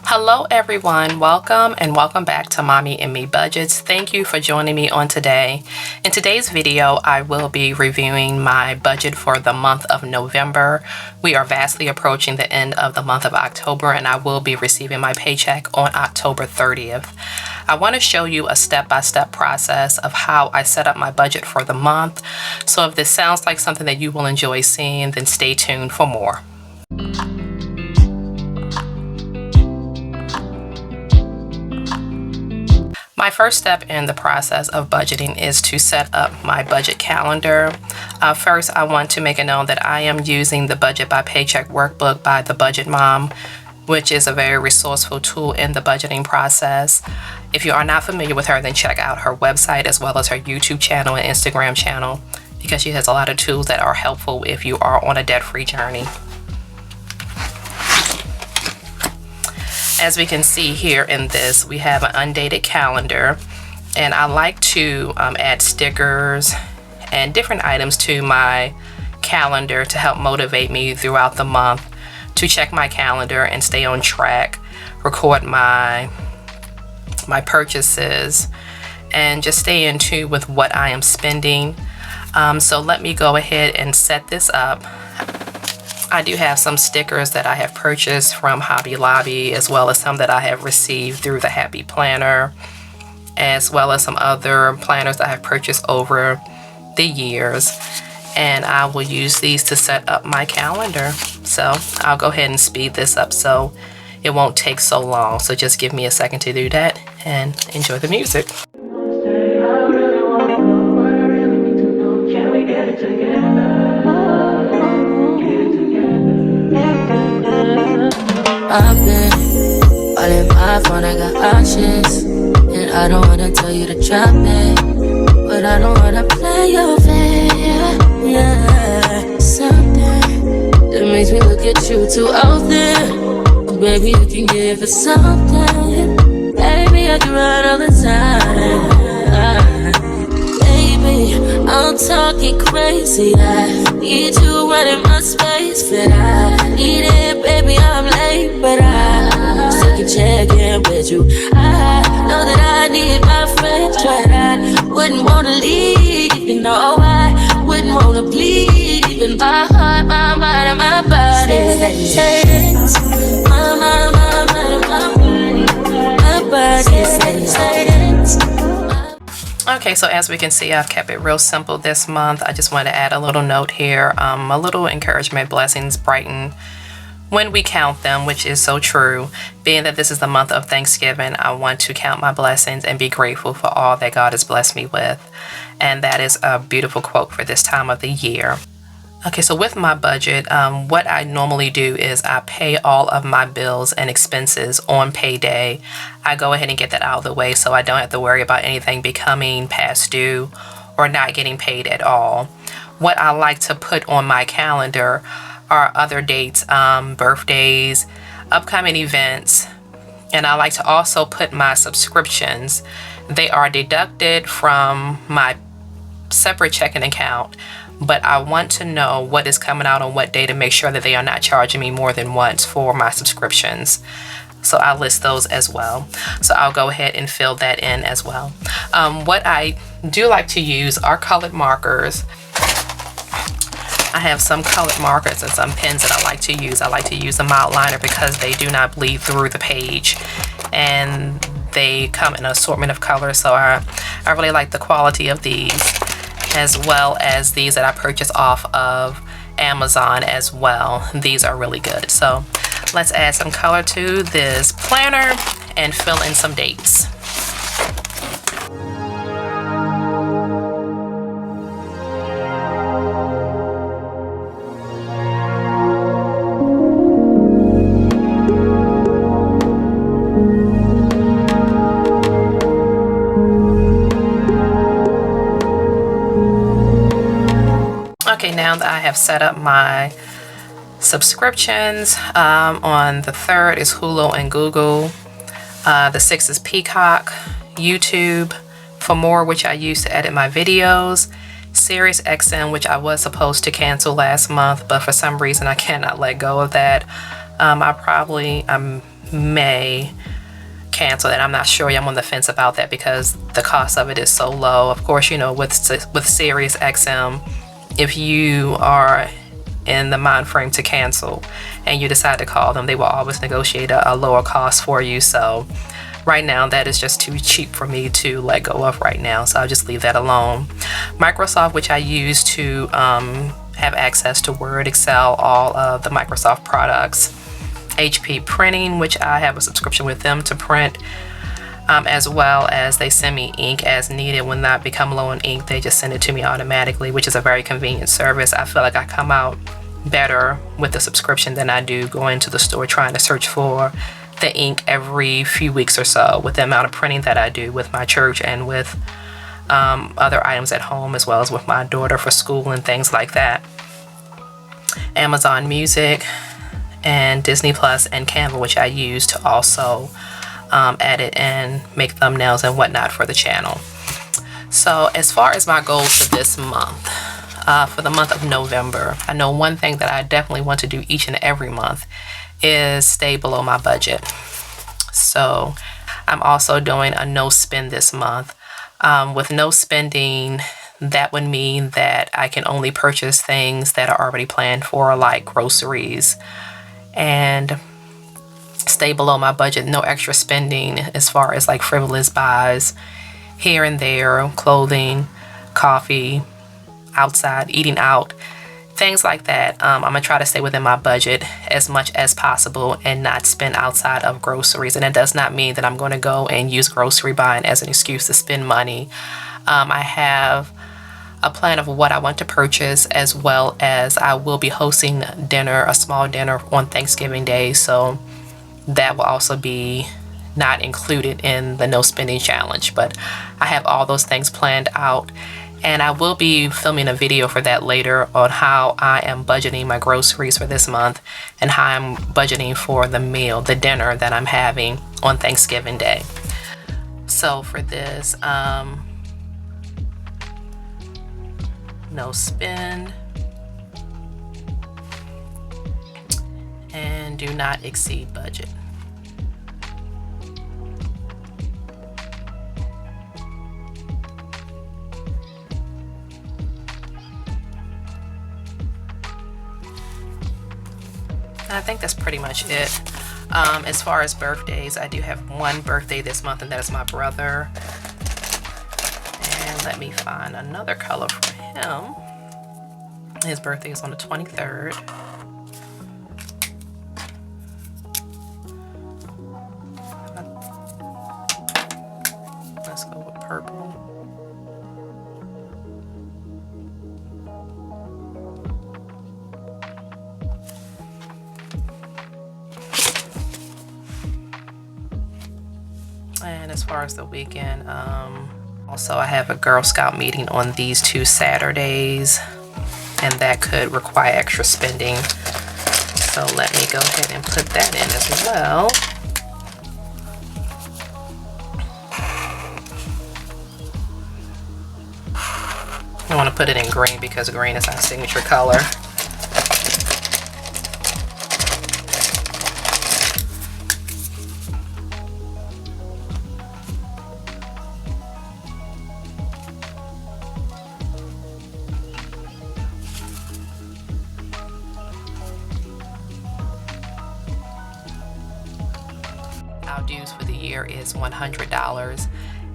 Hello everyone, welcome and welcome back to Mommy and Me Budgets. Thank you for joining me on today. In today's video, I will be reviewing my budget for the month of November. We are vastly approaching the end of the month of October and I will be receiving my paycheck on October 30th. I want to show you a step-by-step process of how I set up my budget for the month. So if this sounds like something that you will enjoy seeing, then stay tuned for more. My first step in the process of budgeting is to set up my budget calendar. First, I want to make a note that I am using the Budget by Paycheck workbook by the Budget Mom, which is a very resourceful tool in the budgeting process. If you are not familiar with her, then check out her website as well as her YouTube channel and Instagram channel, because she has a lot of tools that are helpful if you are on a debt-free journey. As we can see here in this, we have an undated calendar, and I like to add stickers and different items to my calendar to help motivate me throughout the month to check my calendar and stay on track, record my purchases, and just stay in tune with what I am spending. So let me go ahead and set this up. I do have some stickers that I have purchased from Hobby Lobby, as well as some that I have received through the Happy Planner, as well as some other planners I have purchased over the years. And I will use these to set up my calendar. So I'll go ahead and speed this up so it won't take so long. So just give me a second to do that and enjoy the music. I've been all in my phone, I got options, and I don't wanna tell you to drop it, but I don't wanna play your fair, yeah. Something that makes me look at you too often. Baby, you can give it something. Baby, I can run all the time. Baby, I'm talking crazy. I need you running my space, but I need it, baby. I'm late, but I still can check in with you. I know that I need my friends, but I wouldn't wanna leave. You know, I wouldn't wanna bleed. Even my heart, my mind, and my body. Says, my mind, my body. My body says. Okay, so as we can see, I've kept it real simple this month. I just want to add a little note here, a little encouragement: blessings brighten when we count them, which is so true. Being that this is the month of Thanksgiving, I want to count my blessings and be grateful for all that God has blessed me with. And that is a beautiful quote for this time of the year. Okay, so with my budget, what I normally do is I pay all of my bills and expenses on payday. I go ahead and get that out of the way so I don't have to worry about anything becoming past due or not getting paid at all. What I like to put on my calendar are other dates, birthdays, upcoming events, and I like to also put my subscriptions. They are deducted from my separate checking account, but I want to know what is coming out on what day to make sure that they are not charging me more than once for my subscriptions. So I list those as well. So I'll go ahead and fill that in as well. What I do like to use are colored markers. I have some colored markers and some pens that I like to use. I like to use a mild liner because they do not bleed through the page, and they come in an assortment of colors. So I really like the quality of these, as well as these that I purchased off of Amazon as well. These are really good. So let's add some color to this planner and fill in some dates. Okay, now that I have set up my subscriptions, on the 3rd is Hulu and Google. The 6th is Peacock, YouTube, For More, which I use to edit my videos, Sirius XM, which I was supposed to cancel last month, but for some reason I cannot let go of that. I may cancel it. I'm not sure. I'm on the fence about that because the cost of it is so low. Of course, you know, with Sirius XM, if you are in the mind frame to cancel and you decide to call them, they will always negotiate a lower cost for you. So right now, that is just too cheap for me to let go of right now. So I'll just leave that alone. Microsoft, which I use to have access to Word, Excel, all of the Microsoft products. HP Printing, which I have a subscription with them to print, as well as they send me ink as needed. When I become low on ink, they just send it to me automatically, which is a very convenient service. I feel like I come out better with the subscription than I do going to the store trying to search for the ink every few weeks or so, with the amount of printing that I do with my church and with other items at home, as well as with my daughter for school and things like that. Amazon Music and Disney Plus and Canva, which I use to also edit and make thumbnails and whatnot for the channel. So as far as my goals for this month, for the month of November, I know one thing that I definitely want to do each and every month is stay below my budget. So I'm also doing a no spend this month. With no spending, that would mean that I can only purchase things that are already planned for, like groceries, and stay below my budget. No extra spending as far as like frivolous buys here and there, clothing, coffee, outside, eating out, things like that. I'm gonna try to stay within my budget as much as possible and not spend outside of groceries. And it does not mean that I'm going to go and use grocery buying as an excuse to spend money. I have a plan of what I want to purchase, as well as I will be hosting dinner, a small dinner on Thanksgiving Day. So that will also be not included in the no spending challenge. But I have all those things planned out. And I will be filming a video for that later on how I am budgeting my groceries for this month and how I'm budgeting for the meal, the dinner that I'm having on Thanksgiving Day. So for this, no spend and do not exceed budget. I think that's pretty much it. As far as birthdays, I do have one birthday this month, and that is my brother. And let me find another color for him. His birthday is on the 23rd. Let's go with purple. And as far as the weekend, also I have a Girl Scout meeting on these 2 Saturdays, and that could require extra spending. So let me go ahead and put that in as well. I want to put it in green because green is our signature color. Our dues for the year is $100,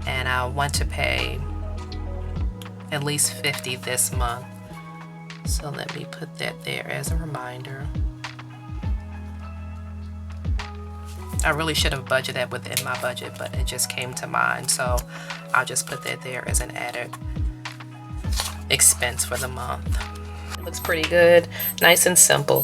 and I want to pay at least $50 this month. So let me put that there as a reminder. I really should have budgeted that within my budget, but it just came to mind, so I'll just put that there as an added expense for the month. It looks pretty good, nice and simple.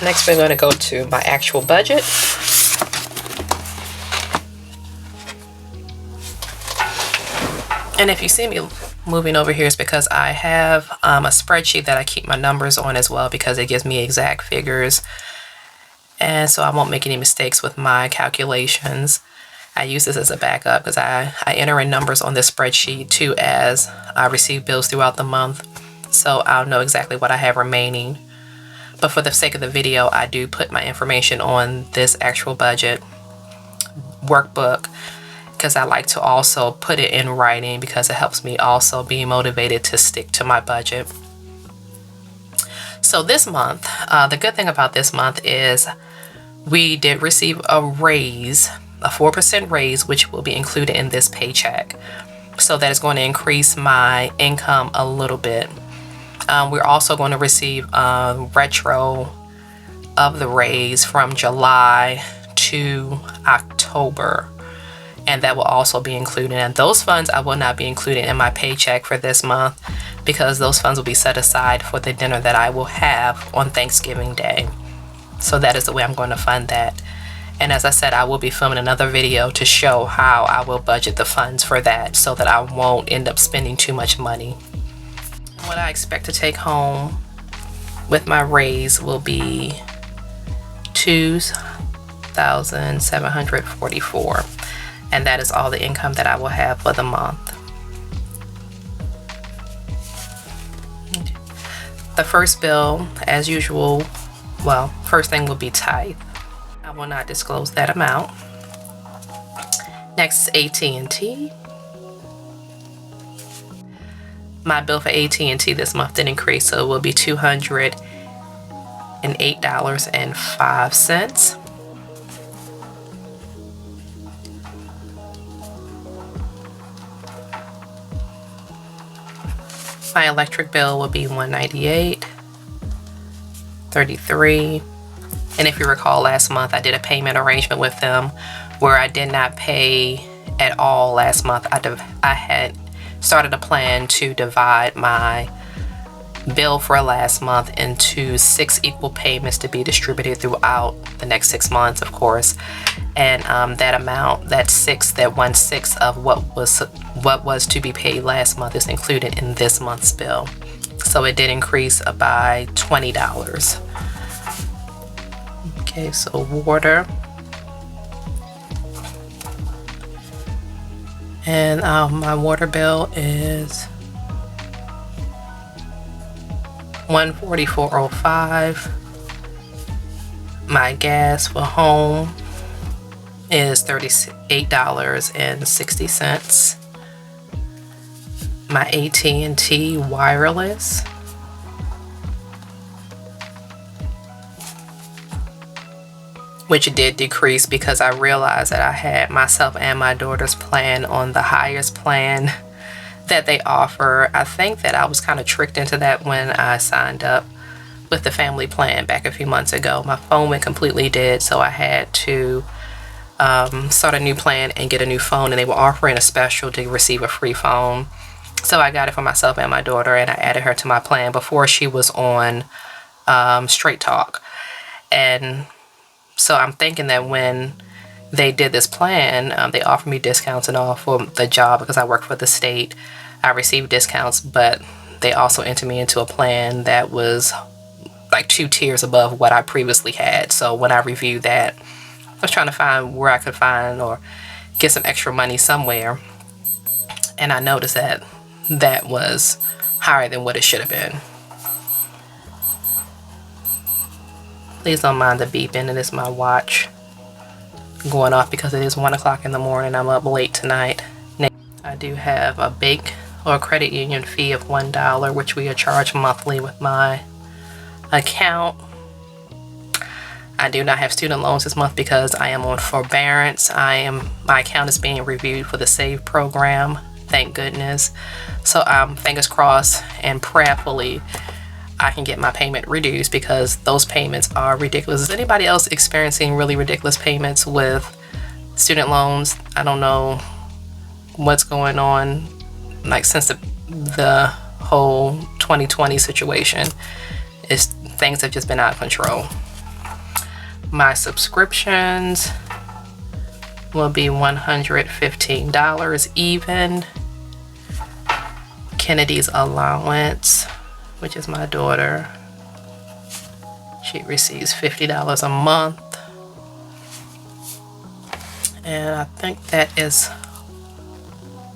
Next, we're going to go to my actual budget. And if you see me moving over here, it's because I have a spreadsheet that I keep my numbers on as well, because it gives me exact figures. And so I won't make any mistakes with my calculations. I use this as a backup because I enter in numbers on this spreadsheet too as I receive bills throughout the month. So I'll know exactly what I have remaining But for the sake of the video, I do put my information on this actual budget workbook because I like to also put it in writing because it helps me also be motivated to stick to my budget. So this month, the good thing about this month is we did receive a raise, a 4% raise, which will be included in this paycheck. So that is going to increase my income a little bit. We're also going to receive a retro of the raise from July to October, and that will also be included. And those funds I will not be included in my paycheck for this month because those funds will be set aside for the dinner that I will have on Thanksgiving Day. So that is the way I'm going to fund that. And as I said, I will be filming another video to show how I will budget the funds for that so that I won't end up spending too much money. What I expect to take home with my raise will be $2,744, and that is all the income that I will have for the month. The first bill, as usual, well, first thing will be tithe. I will not disclose that amount. Next is AT&T. My bill for AT&T this month did increase, so it will be $208.05. My electric bill will be $198.33. And if you recall, last month I did a payment arrangement with them where I did not pay at all last month. I had started a plan to divide my bill for last month into 6 equal payments to be distributed throughout the next 6 months, of course. And that amount, that 1/6 of what was to be paid last month is included in this month's bill. So it did increase by $20. Okay, so water. And my water bill is $144.05. My gas for home is $38.60. My AT&T wireless which did decrease because I realized that I had myself and my daughter's plan on the highest plan that they offer. I think that I was kind of tricked into that when I signed up with the family plan back a few months ago. My phone went completely dead, so I had to start a new plan and get a new phone, and they were offering a special to receive a free phone. So I got it for myself and my daughter, and I added her to my plan before she was on Straight Talk. And so I'm thinking that when they did this plan, they offered me discounts and all for the job because I work for the state. I received discounts, but they also entered me into a plan that was like 2 tiers above what I previously had. So when I reviewed that, I was trying to find where I could find or get some extra money somewhere. And I noticed that that was higher than what it should have been. Please don't mind the beeping. It is my watch going off because it is 1 o'clock in the morning. I'm up late tonight. I do have a bank or credit union fee of $1, which we are charged monthly with my account. I do not have student loans this month because I am on forbearance. My account is being reviewed for the SAVE program. Thank goodness. So fingers crossed and prayerfully I can get my payment reduced because those payments are ridiculous. Is anybody else experiencing really ridiculous payments with student loans? I don't know what's going on, like since the whole 2020 situation. Things have just been out of control. My subscriptions will be $115 even. Kennedy's allowance, which is my daughter, she receives $50 a month. And I think that is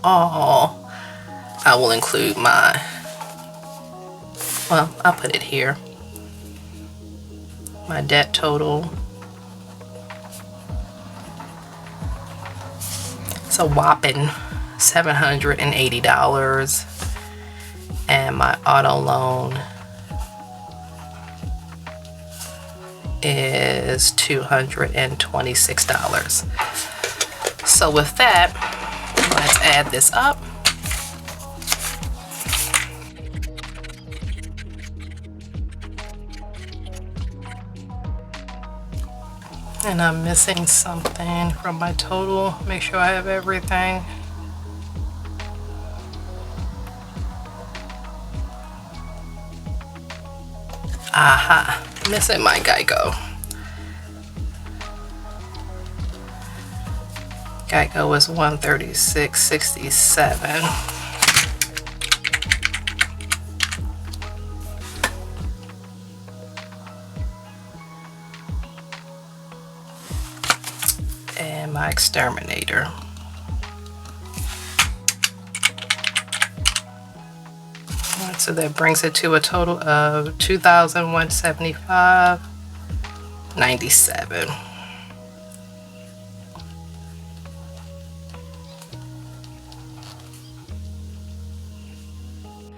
all. I will include I'll put it here. My debt total. It's a whopping $780. And my auto loan is $226. So with that, let's add this up. And I'm missing something from my total. Make sure I have everything. Aha, missing my Geico. Geico was $136.67. And my exterminator. So that brings it to a total of $2,175.97.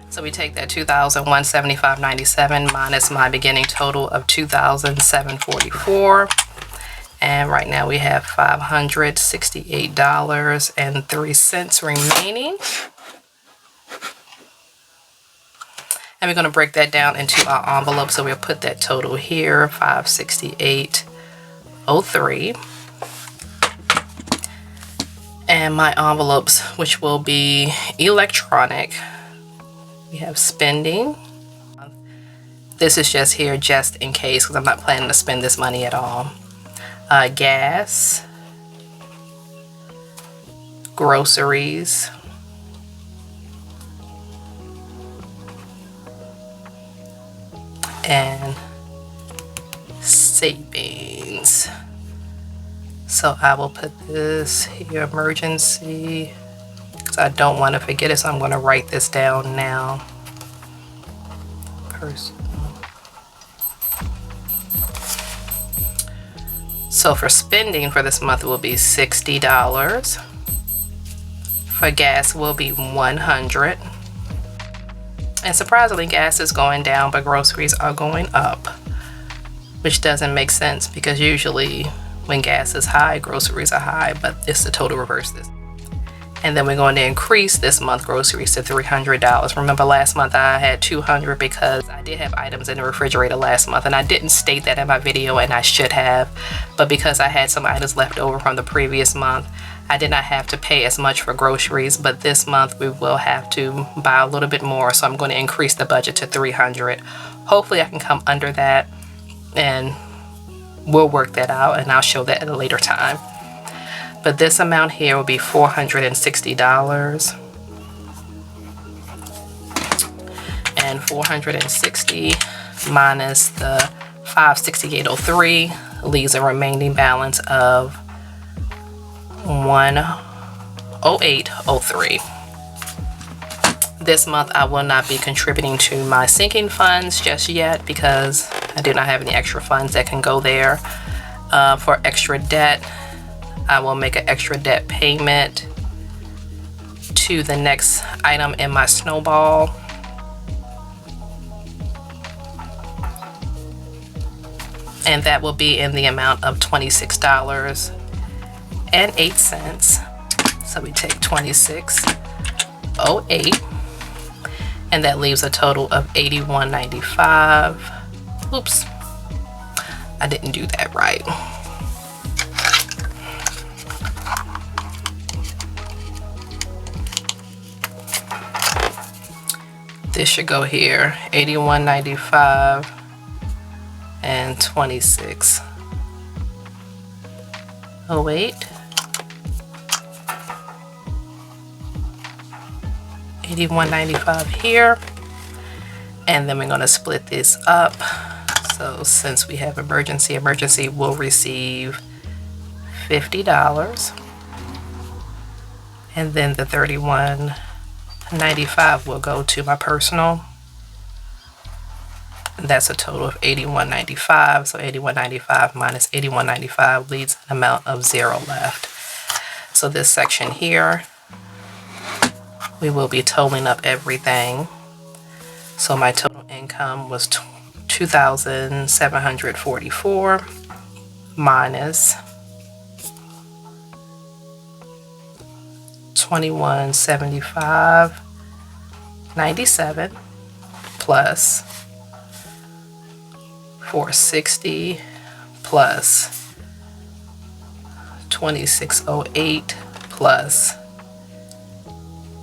So we take that $2,175.97 minus my beginning total of $2,744. And right now we have $568.03 remaining. And we're going to break that down into our envelope. So we'll put that total here, $568.03. And my envelopes, which will be electronic. We have spending. This is just here just in case, because I'm not planning to spend this money at all. Gas. Groceries. And savings. So I will put this here, emergency, because I don't want to forget it, so I'm going to write this down now. Personal. So for spending for this month will be $60. For gas will be $100. And surprisingly, gas is going down, but groceries are going up, which doesn't make sense because usually when gas is high, groceries are high, but it's the total reverse this. And then we're going to increase this month groceries to $300. Remember last month I had $200 because I did have items in the refrigerator last month, and I didn't state that in my video, and I should have, but because I had some items left over from the previous month, I did not have to pay as much for groceries, but this month we will have to buy a little bit more, so I'm going to increase the budget to $300. Hopefully I can come under that, and we'll work that out, and I'll show that at a later time. But this amount here will be $460. And $460 minus the $568.03 leaves a remaining balance of $108.03. This month I will not be contributing to my sinking funds just yet because I do not have any extra funds that can go there. For extra debt, I will make an extra debt payment to the next item in my snowball. And that will be in the amount of $26.08. So we take $26.08, and that leaves a total of $81.95. Oops, I didn't do that right. This should go here, $81.95 and $26.08. $81.95 here, and then we're going to split this up. So since we have emergency will receive $50, and then the $31.95 will go to my personal. That's a total of $81.95. So $81.95 minus $81.95 leaves an amount of 0 left. So this section here, we will be totaling up everything. So my total income was $2,744 minus $2175.97 plus $460 plus $2608 plus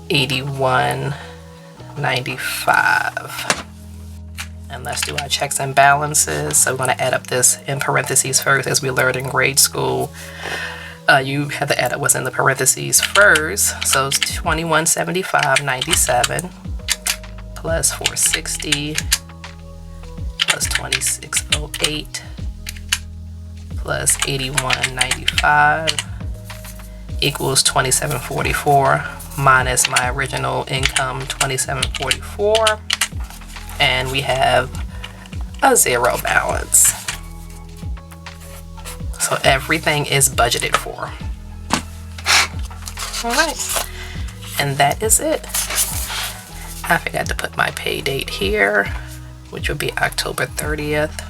$81.95. And let's do our checks and balances. So we're going to add up this in parentheses first. As we learned in grade school, you have to add up what's in the parentheses first. So it's $2175.97 plus $460 plus $2608 plus $81.95 equals $2744 minus my original income, $2744, and we have a 0 balance. So everything is budgeted for. All right, and that is it. I forgot to put my pay date here, which will be October 30th.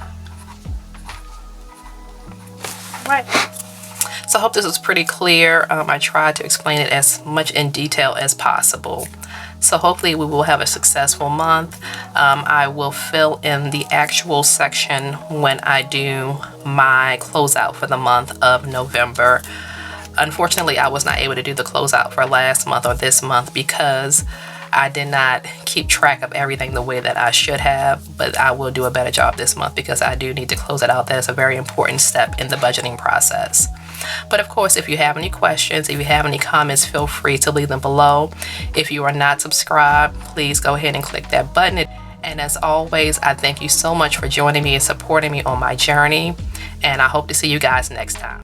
Right. So I hope this was pretty clear. I tried to explain it as much in detail as possible. So hopefully we will have a successful month. I will fill in the actual section when I do my closeout for the month of November. Unfortunately, I was not able to do the closeout for last month or this month because I did not keep track of everything the way that I should have, but I will do a better job this month because I do need to close it out. That is a very important step in the budgeting process. But of course, if you have any questions, if you have any comments, feel free to leave them below. If you are not subscribed, please go ahead and click that button. And as always, I thank you so much for joining me and supporting me on my journey. And I hope to see you guys next time.